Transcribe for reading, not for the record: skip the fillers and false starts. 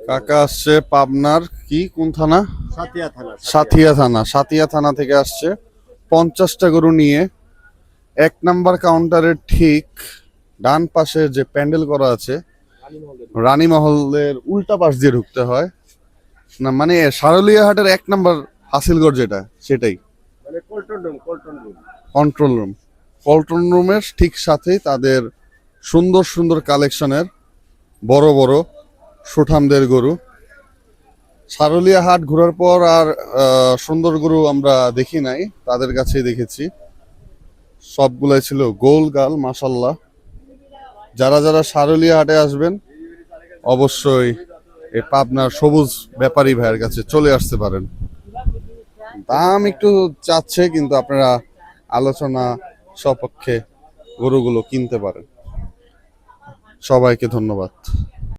কাকা আসছে পাবনার কোন থানা? সাতিয়া থানা। সাথিয়া থানা থেকে আসছে 50টা গরু নিয়ে। 1 নাম্বার কাউন্টারের ঠিক ডান পাশে যে প্যান্ডেল করা আছে, রানীমহলের উল্টা পাশ দিয়ে ঢুকতে হয় না, মানে সারুলিয়া হাটের 1 নাম্বার হাসিলগড় যেটা, সেটাই মানে control room. Control room. Control রুমের ঠিক সাথেই তাদের সুন্দর সুন্দর কালেকশনের বড় বড় সুঠামদের গরু। সারুলিয়া হাট ঘোরার পর আর সুন্দর গরু আমরা দেখি নাই, তাদের কাছেই দেখেছি। সবগুলাই ছিল গোল গাল, মাশাল্লাহ। যারা যারা সারুলিয়া হাটে আসবেন অবশ্যই এই পাবনার সবুজ ব্যাপারী ভাইয়ের কাছে চলে আসতে পারেন। দাম একটু চাচ্ছে, কিন্তু আপনারা আলোচনা সপক্ষে গরুগুলো কিনতে পারেন। সবাইকে ধন্যবাদ।